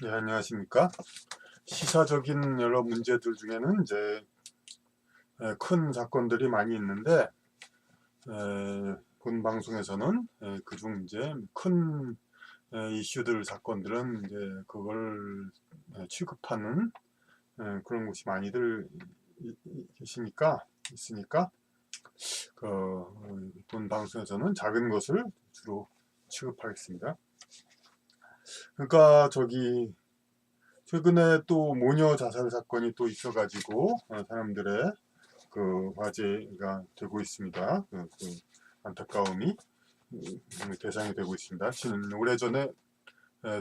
네, 안녕하십니까. 시사적인 여러 문제들 중에는 이제 큰 사건들이 많이 있는데, 본 방송에서는 그중 이제 큰 이슈들 사건들은 이제 그걸 취급하는 그런 곳이 많이들 있으니까 본 방송에서는 작은 것을 주로 취급하겠습니다. 그러니까 최근에 또 모녀 자살 사건이 또 있어가지고 사람들의 그 화제가 되고 있습니다. 안타까움이 대상이 되고 있습니다. 오래전에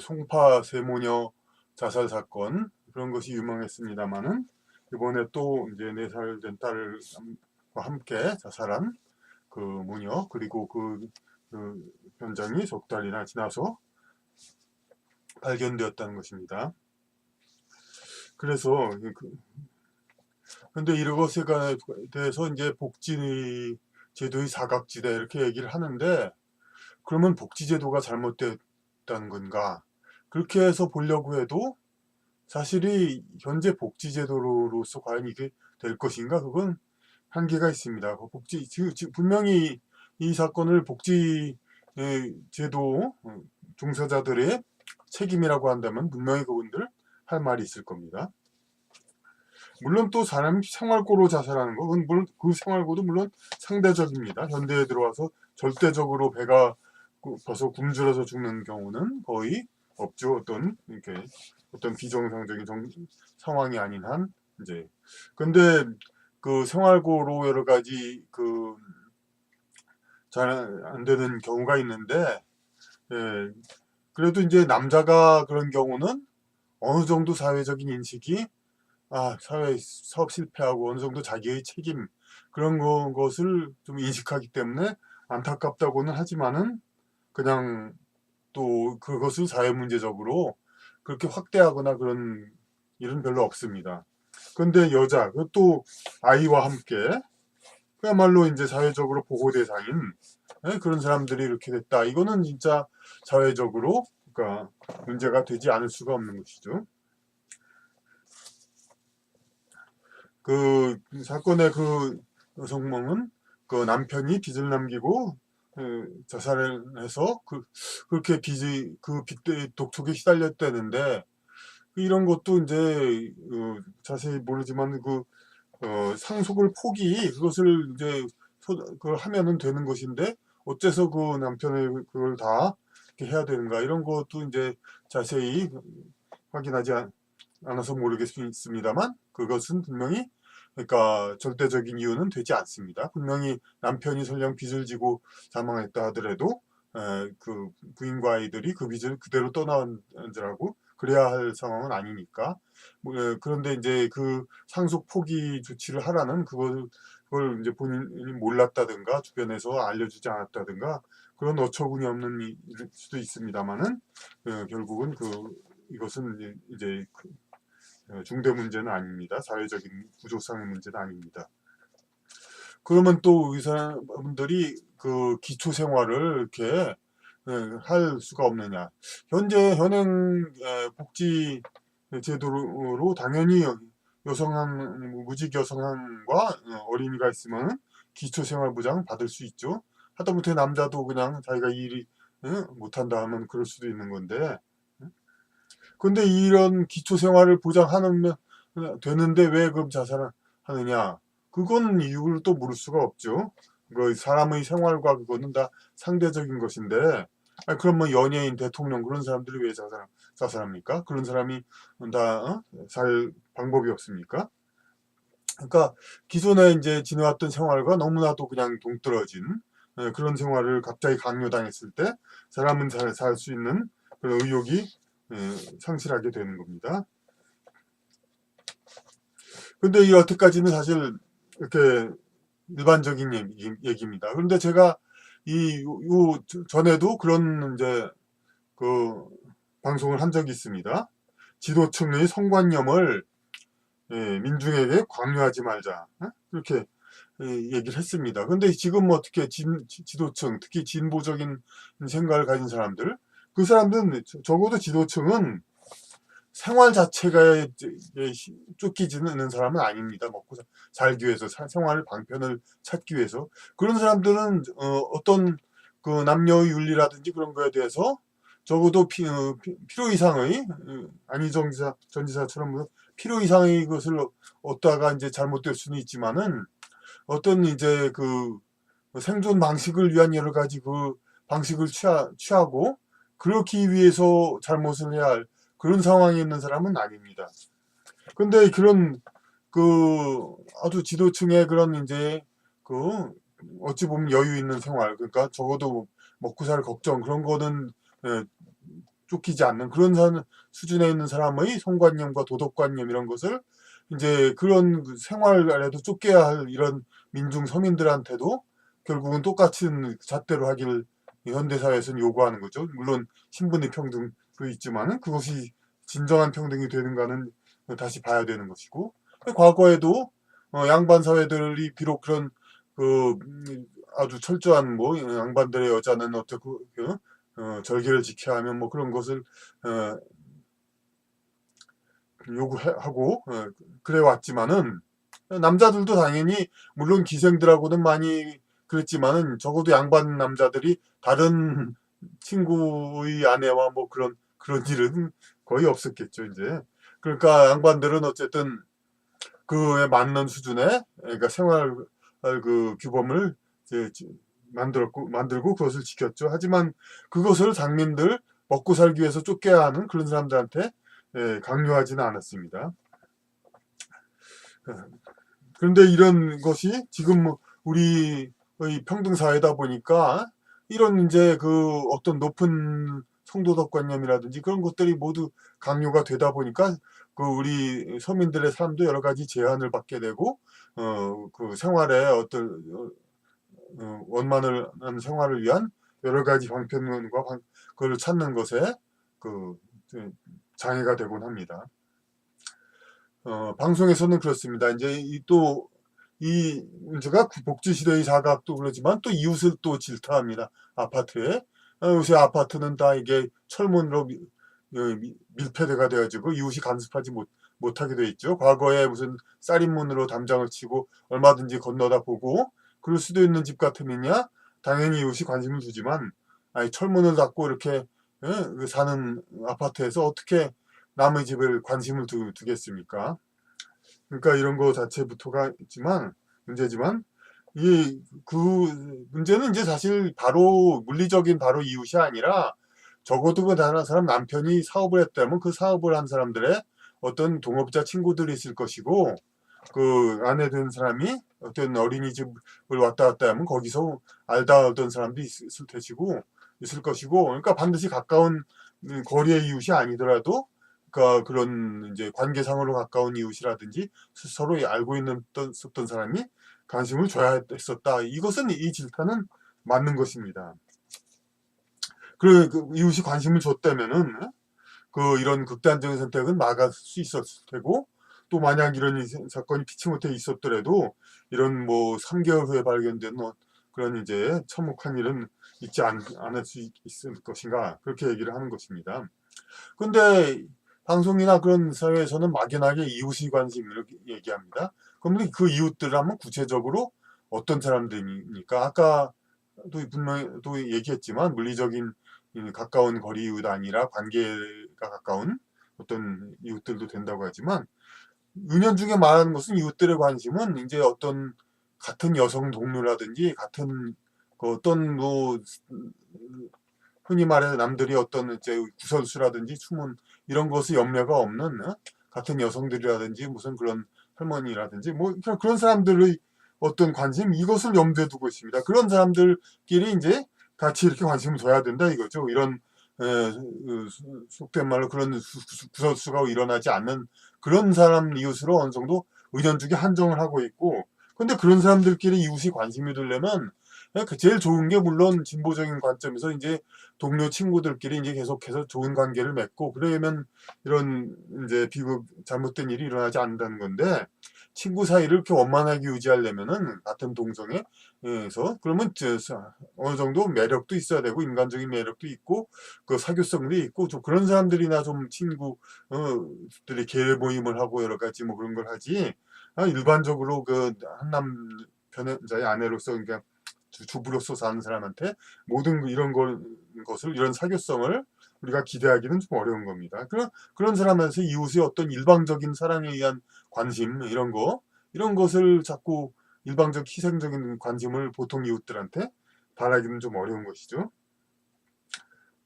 송파 세모녀 자살 사건 그런 것이 유명했습니다만은 이번에 또 이제 4살 된 딸과 함께 자살한 그 모녀 그리고 그 현장이 석 달이나 지나서 발견되었다는 것입니다. 그래서 근데 이것에 대해서 이제 복지 제도의 사각지대 이렇게 얘기를 하는데 그러면 복지 제도가 잘못됐다는 건가? 그렇게 해서 보려고 해도 사실이 현재 복지 제도로서 과연 이게 될 것인가? 그건 한계가 있습니다. 분명히 이 사건을 복지 제도 종사자들의 책임이라고 한다면 분명히 그분들 할 말이 있을 겁니다. 물론 또 사람이 생활고로 자살하는 거, 그건 물론 그 생활고도 물론 상대적입니다. 현대에 들어와서 절대적으로 배가 벌써 굶주려서 죽는 경우는 거의 없죠. 어떤 비정상적인 상황이 아닌 한 이제. 근데 그 생활고로 여러 가지 잘 안 되는 경우가 있는데, 예, 그래도 이제 남자가 그런 경우는 어느 정도 사회적인 인식이 사회 사업 실패하고 어느 정도 자기의 책임 그런 것을 좀 인식하기 때문에 안타깝다고는 하지만은 그냥 또 그것을 사회 문제적으로 그렇게 확대하거나 그런 일은 별로 없습니다. 그런데 여자, 그것도 아이와 함께 그야말로 이제 사회적으로 보호 대상인 그런 사람들이 이렇게 됐다. 이거는 진짜 사회적으로 그러니까 문제가 되지 않을 수가 없는 것이죠. 그 사건의 그 여성몽은 그 남편이 빚을 남기고 자살을 해서 그렇게 빚 독촉에 시달렸다는데 이런 것도 이제 자세히 모르지만 상속을 그것을 이제 그걸 하면은 되는 것인데 어째서 그 남편을 그걸 다 이렇게 해야 되는가 이런 것도 이제 자세히 확인하지 않아서 모르겠습니다만 그것은 분명히 그러니까 절대적인 이유는 되지 않습니다. 분명히 남편이 설령 빚을 지고 사망했다 하더라도 그 부인과 아이들이 그 빚을 그대로 떠나느라고 그래야 할 상황은 아니니까. 그런데 이제 그 상속 포기 조치를 하라는 그걸 이제 본인이 몰랐다든가 주변에서 알려주지 않았다든가 그런 어처구니 없는 일 수도 있습니다만은 결국은 이것은 이제 중대 문제는 아닙니다. 사회적인 구조상의 문제는 아닙니다. 그러면 또 의사분들이 그 기초 생활을 이렇게 할 수가 없느냐? 현행 복지 제도로 당연히 무직 여성과 어린이가 있으면 기초 생활 보장 받을 수 있죠. 하다못해 남자도 그냥 자기가 일이 못한다 하면 그럴 수도 있는 건데 근데 이런 기초 생활을 보장하는 되는데 왜 그럼 자살을 하느냐? 그건 이유를 또 물을 수가 없죠. 그 사람의 생활과 그거는 다 상대적인 것인데, 그럼 연예인, 대통령 그런 사람들이 왜 자살합니까? 그런 사람이 다 살 방법이 없습니까? 그러니까 기존에 이제 지내왔던 생활과 너무나도 그냥 동떨어진 그런 생활을 갑자기 강요당했을 때 사람은 잘 살 수 있는 그런 의욕이 상실하게 되는 겁니다. 근데 이 여태까지는 사실 이렇게 일반적인 얘기입니다. 그런데 제가 전에도 그런 이제 그 방송을 한 적이 있습니다. 지도층의 성관념을 민중에게 강요하지 말자. 그렇게 얘기를 했습니다. 근데 지금 어떻게 지도층, 특히 진보적인 생각을 가진 사람들, 그 사람들은 적어도 지도층은 생활 자체가 쫓기지는 사람은 아닙니다. 먹고 살기 위해서 생활 방편을 찾기 위해서 그런 사람들은 어떤 그 남녀의 윤리라든지 그런 거에 대해서 적어도 필요 이상의 안희정 전 지사처럼 필요 이상의 것을 얻다가 이제 잘못될 수는 있지만은 어떤 이제 그 생존 방식을 위한 여러 가지 그 방식을 취하고 그렇기 위해서 잘못을 해야 할 그런 상황에 있는 사람은 아닙니다. 근데 그런 그 아주 지도층의 그런 이제 그 어찌 보면 여유 있는 생활, 그러니까 적어도 먹고 살 걱정 그런 거는 쫓기지 않는 그런 수준에 있는 사람의 성관념과 도덕관념 이런 것을 이제 그런 생활에도 쫓겨야 할 이런 민중 서민들한테도 결국은 똑같은 잣대로 하길 현대사회에서는 요구하는 거죠. 물론 신분의 평등도 있지만은 그것이 진정한 평등이 되는가는 다시 봐야 되는 것이고 과거에도 양반 사회들이 비록 그런 그 아주 철저한 뭐 양반들의 여자는 어떻게 절개를 지켜야 하면 뭐 그런 것을 요구하고 그래 왔지만은 남자들도 당연히 물론 기생들하고는 많이 그랬지만은 적어도 양반 남자들이 다른 친구의 아내와 뭐 그런 일은 거의 없었겠죠 이제. 그러니까 양반들은 어쨌든 그에 맞는 수준의 그러니까 생활 그 규범을 이제 만들고 그것을 지켰죠. 하지만 그것을 장민들 먹고 살기 위해서 쫓겨야 하는 그런 사람들한테 강요하지는 않았습니다. 그런데 이런 것이 지금 우리의 평등사회다 보니까 이런 이제 그 어떤 높은 성도덕관념이라든지 그런 것들이 모두 강요가 되다 보니까 그 우리 서민들의 삶도 여러 가지 제한을 받게 되고 그 생활에 어떤 원만을 한 생활을 위한 여러 가지 방편과 그걸 찾는 것에 그 장애가 되곤 합니다. 방송에서는 그렇습니다. 이제 이 문제가 복지시대의 사각도 그러지만 또 이웃을 또 질타합니다. 아파트에. 요새 아파트는 다 이게 철문으로 밀폐대가 되어지고 이웃이 간섭하지 못하게 돼 있죠. 과거에 무슨 쌀인문으로 담장을 치고 얼마든지 건너다 보고 그럴 수도 있는 집 같으면야 당연히 이웃이 관심을 두지만 아니 철문을 닫고 이렇게 사는 아파트에서 어떻게 남의 집을 관심을 두겠습니까? 그러니까 이런 거 자체부터가 문제지만 그 문제는 이제 사실 바로 물리적인 바로 이웃이 아니라 적어도 그 다른 사람 남편이 사업을 했다면 그 사업을 한 사람들의 어떤 동업자 친구들이 있을 것이고 그 아내 된 사람이 어떤 어린이집을 왔다 갔다 하면 거기서 알다 알던 사람도 있을 것이고 그러니까 반드시 가까운 거리의 이웃이 아니더라도 그러니까 그런 이제 관계상으로 가까운 이웃이라든지 서로 알고 있었던 사람이 관심을 줘야 했었다. 이것은 이 질타는 맞는 것입니다. 그 이웃이 관심을 줬다면은 이런 극단적인 선택은 막을 수 있었을 테고 또 만약 이런 사건이 피치 못해 있었더라도 이런 뭐 3개월 후에 발견된 그런 이제 참혹한 일은 있지 않을 수 있을 것인가 그렇게 얘기를 하는 것입니다. 근데 방송이나 그런 사회에서는 막연하게 이웃의 관심 이렇게 얘기합니다. 그럼 그 이웃들 하면 구체적으로 어떤 사람들입니까? 아까도 분명히 또 얘기했지만 물리적인 가까운 거리 이웃 아니라 관계가 가까운 어떤 이웃들도 된다고 하지만 은연중에 말하는 것은 이웃들의 관심은 이제 어떤 같은 여성 동료라든지 같은 어떤 뭐 흔히 말해 남들이 어떤 이제 구설수라든지 추문 이런 것의 염려가 없는 같은 여성들이라든지 무슨 그런 할머니라든지 뭐 그런 사람들의 어떤 관심 이것을 염두에 두고 있습니다. 그런 사람들끼리 이제 같이 이렇게 관심을 둬야 된다 이거죠. 이런 속된 말로 그런 구설수가 일어나지 않는 그런 사람 이웃으로 어느 정도 은연중에 한정을 하고 있고 근데 그런 사람들끼리 이웃이 관심이 들려면 제일 좋은 게 물론 진보적인 관점에서 이제 동료 친구들끼리 이제 계속해서 좋은 관계를 맺고 그러면 이런 이제 비극 잘못된 일이 일어나지 않는다는 건데 친구 사이를 이렇게 원만하게 유지하려면은 같은 동성애에서 그러면 어느 정도 매력도 있어야 되고 인간적인 매력도 있고 그 사교성도 있고 좀 그런 사람들이나 좀 친구들이 계획 모임을 하고 여러 가지 뭐 그런 걸 하지 일반적으로 그 한 남편의 아내로서 그러니까 주부로서 사는 사람한테 모든 이런 것을 이런 사교성을 우리가 기대하기는 좀 어려운 겁니다. 그런 사람한테 이웃의 어떤 일방적인 사랑에 의한 관심 이런 것을 자꾸 일방적 희생적인 관심을 보통 이웃들한테 바라기는 좀 어려운 것이죠.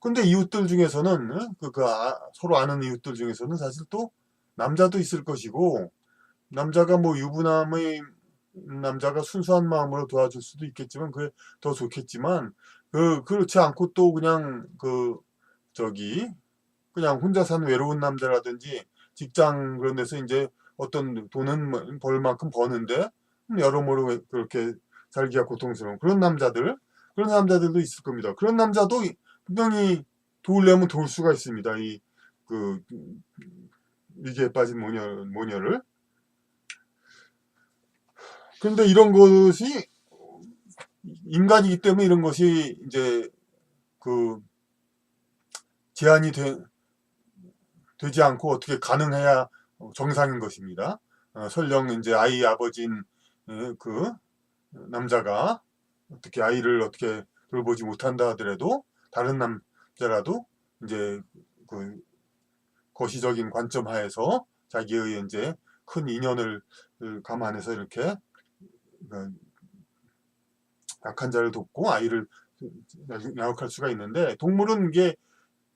근데 이웃들 중에서는 서로 아는 이웃들 중에서는 사실 또 남자도 있을 것이고 남자가 뭐 유부남의 남자가 순수한 마음으로 도와줄 수도 있겠지만 그게 더 좋겠지만 그렇지 않고 또 그냥 그냥 혼자 사는 외로운 남자라든지 직장 그런 데서 이제 어떤 돈은 벌 만큼 버는데 여러모로 그렇게 살기가 고통스러운 그런 남자들도 있을 겁니다. 그런 남자도 분명히 도우려면 도울 수가 있습니다. 그 위기에 빠진 모녀를. 그런데 이런 것이 인간이기 때문에 이런 것이 이제 그 제한이 되지 않고 어떻게 가능해야 정상인 것입니다. 설령 이제 아이 아버지인 그 남자가 어떻게 아이를 어떻게 돌보지 못한다 하더라도 다른 남자라도 이제 그 거시적인 관점 하에서 자기의 이제 큰 인연을 감안해서 이렇게 약한 자를 돕고 아이를 양육할 수가 있는데 동물은 이게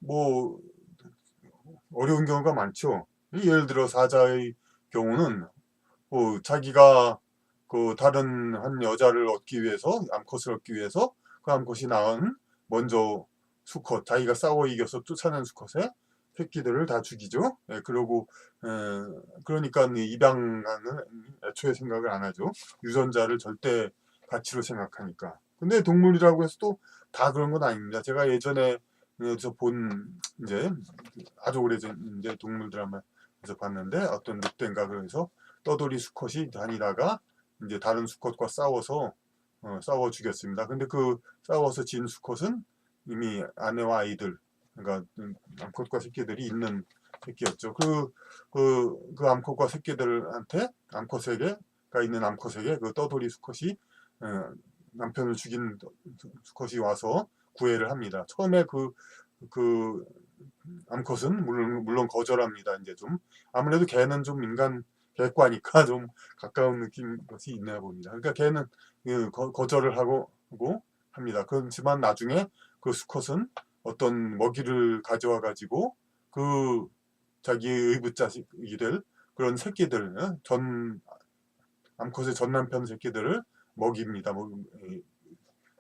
뭐 어려운 경우가 많죠. 예를 들어 사자의 경우는 자기가 그 다른 한 여자를 얻기 위해서 암컷을 얻기 위해서 그 암컷이 낳은 먼저 수컷 자기가 싸워 이겨서 쫓아낸 수컷의 새끼들을 다 죽이죠. 그러고 그러니까 입양하는 애초에 생각을 안 하죠. 유전자를 절대 가치로 생각하니까. 근데 동물이라고 해서 또 다 그런 건 아닙니다. 제가 예전에 본 이제 아주 오래전 이제 동물 드라마에서 봤는데 어떤 늑대인가 그래서 떠돌이 수컷이 다니다가 이제 다른 수컷과 싸워 죽였습니다. 근데 그 싸워서 진 수컷은 이미 아내와 아이들 그러니까 암컷과 새끼들이 있는 새끼였죠. 그 암컷과 새끼들한테 암컷에게가 있는 암컷에게 그 떠돌이 수컷이 남편을 죽인 수컷이 와서 구애를 합니다. 처음에 그 암컷은 물론 거절합니다. 이제 좀 아무래도 개는 좀 개과니까 좀 가까운 느낌 것이 있나 봅니다. 그러니까 개는 거절을 하고 합니다. 그렇지만 나중에 그 수컷은 어떤 먹이를 가져와 가지고 그 자기의 의붓자식이 될 그런 새끼들 암컷의 전 남편 새끼들을 먹입니다.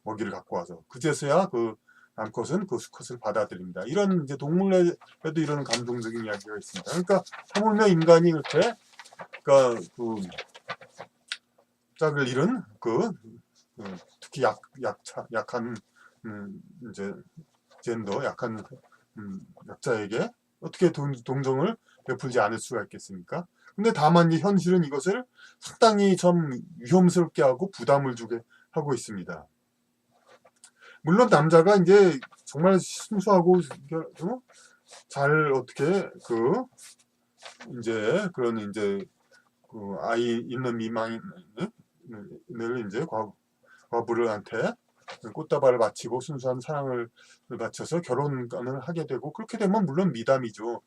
먹이를 갖고 와서 그제서야 그 암컷은 그 수컷을 받아들입니다. 이런 이제 동물에도 이런 감동적인 이야기가 있습니다. 그러니까 하물며 인간이 그렇게 그러니까 그 짝을 잃은 특히 약한 이제 젠더 약한 약자에게 어떻게 동정을 베풀지 않을 수가 있겠습니까? 근데 다만 현실은 이것을 상당히 좀 위험스럽게 하고 부담을 주게 하고 있습니다. 물론 남자가 이제 정말 순수하고 잘 어떻게 이제 그런 이제 아이 있는 미망인을 이제 과부를한테 꽃다발을 바치고 순수한 사랑을 바쳐서 결혼을 하게 되고 그렇게 되면 물론 미담이죠.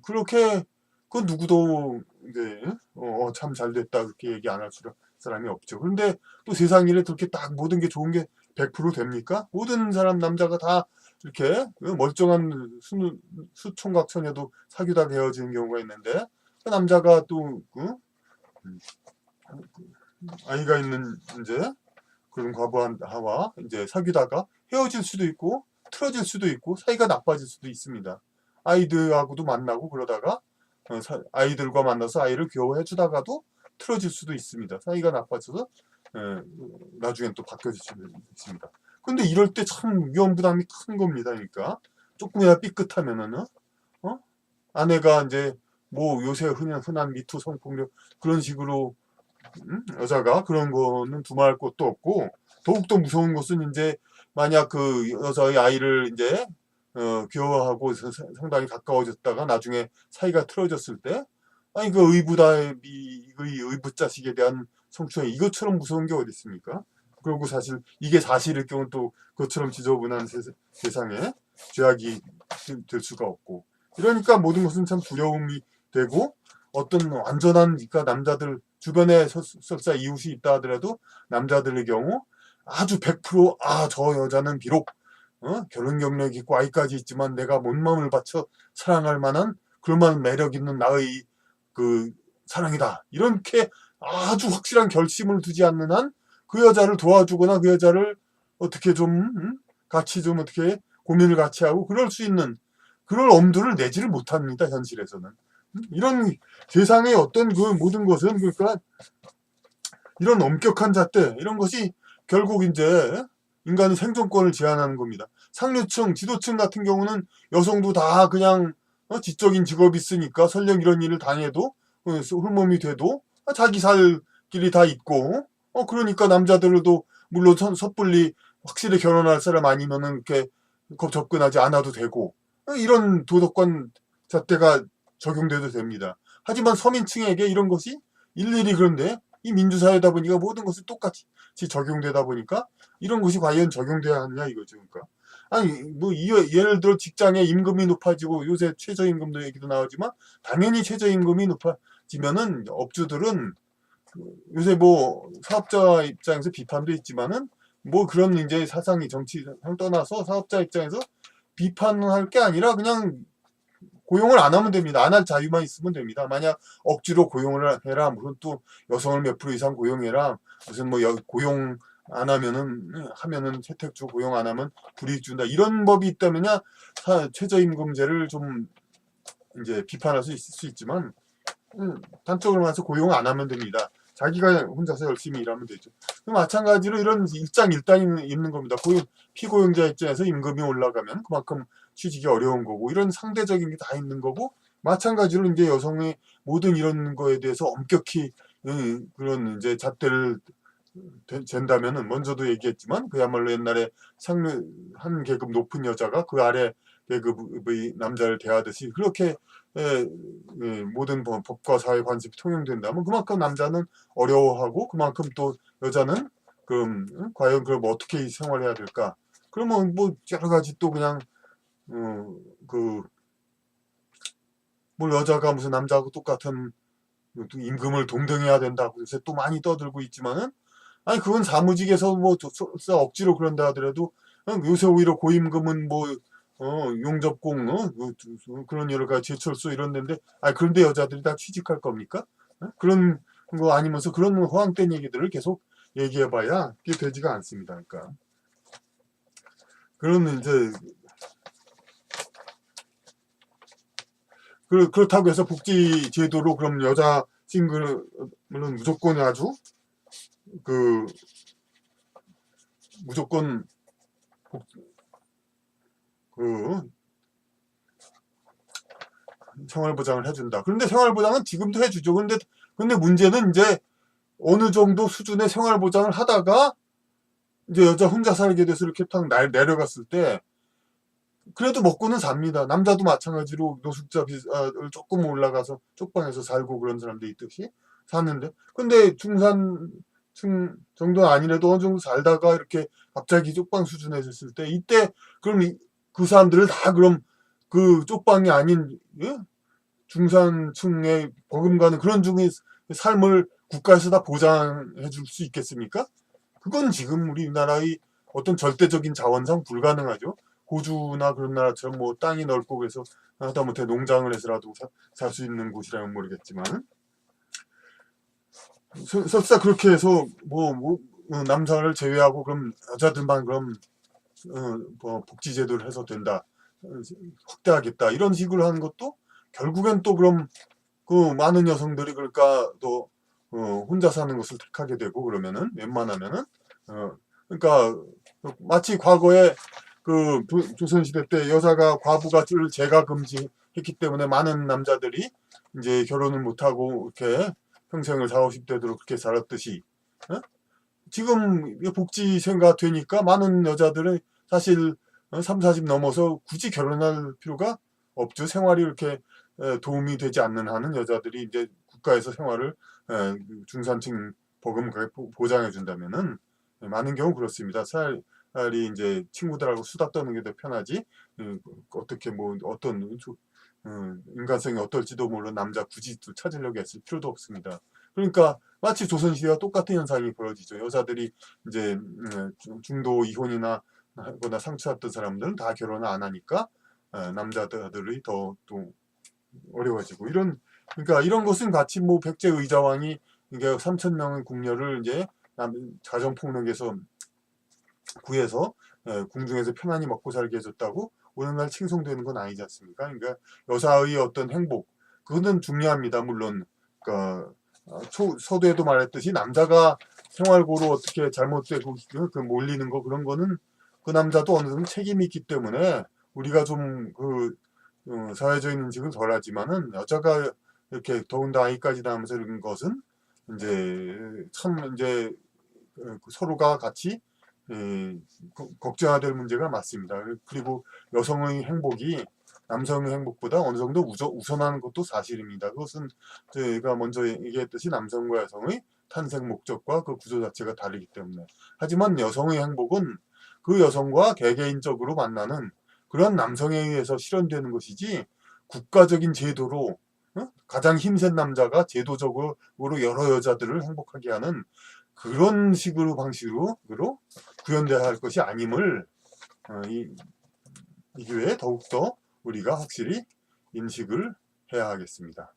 그렇게 그 누구도 이제 참 잘됐다 그렇게 얘기 안 할 사람이 없죠. 그런데 또 세상 일에 그렇게 딱 모든 게 좋은 게 100% 됩니까? 모든 사람 남자가 다 이렇게 멀쩡한 수총각 처녀도 사귀다 헤어지는 경우가 있는데 그 남자가 또 아이가 있는 이제 그런 과부하와 이제 사귀다가 헤어질 수도 있고 틀어질 수도 있고 사이가 나빠질 수도 있습니다. 아이들하고도 만나고 그러다가 아이들과 만나서 아이를 교화해 주다가도 틀어질 수도 있습니다. 사이가 나빠져서 예, 나중엔 또 바뀌어질 수 있습니다. 근데 이럴 때 참 위험 부담이 큰 겁니다. 그러니까 조금이나 삐끗하면은 아내가 이제 뭐 요새 흔한 미투 성폭력 그런 식으로 여자가 그런 거는 두말할 것도 없고, 더욱더 무서운 것은 이제 만약 그 여자의 아이를 이제 귀여워하고 상당히 가까워졌다가 나중에 사이가 틀어졌을 때, 아니 그 의붓자식에 대한 성추행 이것처럼 무서운 게 어디 있습니까? 그리고 사실 이게 사실일 경우는 또 그것처럼 지저분한 세상에 죄악이 될 수가 없고, 이러니까 모든 것은 참 두려움이 되고, 어떤 완전한, 그러니까 남자들 주변에 설사 이웃이 있다 하더라도 남자들의 경우 아주 100% 저 여자는 비록 결혼 경력이 있고 아이까지 있지만 내가 온 마음을 바쳐 사랑할 만한 그럴 만한 매력 있는 나의 그 사랑이다, 이렇게 아주 확실한 결심을 두지 않는 한 그 여자를 도와주거나 그 여자를 어떻게 좀 같이 좀 어떻게 고민을 같이 하고 그럴 수 있는 그럴 엄두를 내지를 못합니다, 현실에서는. 이런 세상의 어떤 그 모든 것은, 그러니까 이런 엄격한 잣대 이런 것이 결국 이제 인간의 생존권을 제한하는 겁니다. 상류층, 지도층 같은 경우는 여성도 다 그냥 지적인 직업이 있으니까 설령 이런 일을 당해도 홀몸이 돼도 자기 살 길이 다 있고, 그러니까 남자들도 물론 섣불리 확실히 결혼할 사람 아니면은 이렇게 접근하지 않아도 되고, 이런 도덕관 잣대가 적용돼도 됩니다. 하지만 서민층에게 이런 것이 일일이, 그런데 이 민주사회다 보니까 모든 것이 똑같이 적용되다 보니까 이런 것이 과연 적용돼야 하느냐 이거죠. 그러니까 아니 뭐 예를 들어 직장의 임금이 높아지고 요새 최저임금도 얘기도 나오지만 당연히 최저임금이 높아지면은 업주들은 요새 뭐 사업자 입장에서 비판도 있지만은 뭐 그런 이제 사상이 정치상 떠나서 사업자 입장에서 비판할 게 아니라 그냥 고용을 안 하면 됩니다. 안 할 자유만 있으면 됩니다. 만약 억지로 고용을 해라, 무슨 또 여성을 몇 프로 이상 고용해라, 무슨 뭐 고용 안 하면은 혜택 주, 고용 안 하면 불이익 준다, 이런 법이 있다면야 최저임금제를 좀 이제 비판할 수 있을 수 있지만 단적으로 말해서 고용 안 하면 됩니다. 자기가 혼자서 열심히 일하면 되죠. 마찬가지로 이런 일장일단이 있는 겁니다. 피고용자 입장에서 임금이 올라가면 그만큼 취직이 어려운 거고, 이런 상대적인 게 다 있는 거고, 마찬가지로 이제 여성의 모든 이런 거에 대해서 엄격히 그런 이제 잣대를 잰다면은, 먼저도 얘기했지만 그야말로 옛날에 상류 한 계급 높은 여자가 그 아래 계급의 남자를 대하듯이 그렇게 모든 법과 사회 관습이 통용된다면 그만큼 남자는 어려워하고, 그만큼 또 여자는 그럼 과연 그럼 어떻게 생활해야 될까? 그러면 뭐 여러 가지 또 그냥 그 뭐 여자가 무슨 남자하고 똑같은 또 임금을 동등해야 된다고 요새 또 많이 떠들고 있지만은, 아니 그건 사무직에서 뭐 억지로 그런다 하더라도 요새 오히려 고임금은 뭐 용접공 그런 여러 가지 제철소 이런 데인데, 아 그런데 여자들이 다 취직할 겁니까? 그런 거 아니면서 그런 허황된 얘기들을 계속 얘기해봐야 그게 되지가 않습니다. 그러니까 그러면 이제 그렇다고 해서 복지 제도로 그럼 여자 싱글은 무조건 아주 그 무조건 그 생활보장을 해준다. 그런데 생활보장은 지금도 해주죠. 근데 문제는 이제 어느 정도 수준의 생활보장을 하다가 이제 여자 혼자 살게 돼서 이렇게 탁 내려갔을 때 그래도 먹고는 삽니다. 남자도 마찬가지로 노숙자 비를 조금 올라가서 쪽방에서 살고 그런 사람도 있듯이 사는데, 근데 중산층 정도는 아니라도 어느 정도 살다가 이렇게 갑자기 쪽방 수준에 있을 때, 이때 그럼 그 사람들을 다 그럼 그 쪽방이 아닌 중산층의 버금가는 그런 중의 삶을 국가에서 다 보장해 줄 수 있겠습니까? 그건 지금 우리나라의 어떤 절대적인 자원상 불가능하죠. 호주나 그런 나라처럼 뭐 땅이 넓고 그래서 하다못해 농장을 해서라도 살 수 있는 곳이라면 모르겠지만, 설사 그렇게 해서 남자를 제외하고 그럼 여자들만 그럼 뭐 복지제도를 해서 된다, 확대하겠다, 이런 식으로 하는 것도 결국엔 또 그럼 그 많은 여성들이 그러니까 또 혼자 사는 것을 택하게 되고 그러면은 웬만하면은 그러니까 마치 과거에 그 조선시대 때 여자가 과부가 제가 금지했기 때문에 많은 남자들이 이제 결혼을 못하고 이렇게 평생을 40, 50대도록 그렇게 살았듯이 어? 지금 복지세가 되니까 많은 여자들은 사실 3, 40 넘어서 굳이 결혼할 필요가 없죠. 생활이 이렇게 도움이 되지 않는 한은 여자들이 이제 국가에서 생활을 중산층 버금가게 보장해 준다면은 많은 경우 그렇습니다. 차라리 이제 친구들하고 수다 떠는 게 더 편하지. 어떻게 뭐 어떤 인간성이 어떨지도 모르는 남자 굳이 또 찾으려고 했을 필요도 없습니다. 그러니까 마치 조선시대와 똑같은 현상이 벌어지죠. 여자들이 이제 중도 이혼이나 하거나 상처받던 사람들은 다 결혼을 안 하니까 남자들이 더 또 어려워지고 그러니까 이런 것은 같이 뭐 백제 의자왕이 이게 3천 명의 궁녀를 이제 가정폭력에서 구해서 궁중에서 편안히 먹고 살게 해줬다고 오늘날 칭송되는 건 아니지 않습니까? 그러니까 여사의 어떤 행복 그거는 중요합니다. 물론 그러니까 서두에도 말했듯이 남자가 생활고로 어떻게 잘못되고 그 몰리는 거 그런 거는 그 남자도 어느 정도 책임이 있기 때문에 우리가 좀 사회적인 인식은 덜하지만은 여자가 이렇게 더군다나 아이까지 낳으면서 이런 것은 이제 참 이제 서로가 같이 걱정해야 될 문제가 맞습니다. 그리고 여성의 행복이 남성의 행복보다 어느 정도 우선하는 것도 사실입니다. 그것은 저희가 먼저 얘기했듯이 남성과 여성의 탄생 목적과 그 구조 자체가 다르기 때문에. 하지만 여성의 행복은 그 여성과 개개인적으로 만나는 그런 남성에 의해서 실현되는 것이지 국가적인 제도로 가장 힘센 남자가 제도적으로 여러 여자들을 행복하게 하는 그런 식으로 방식으로 구현돼야 할 것이 아님을 이 기회에 더욱더 우리가 확실히 인식을 해야 하겠습니다.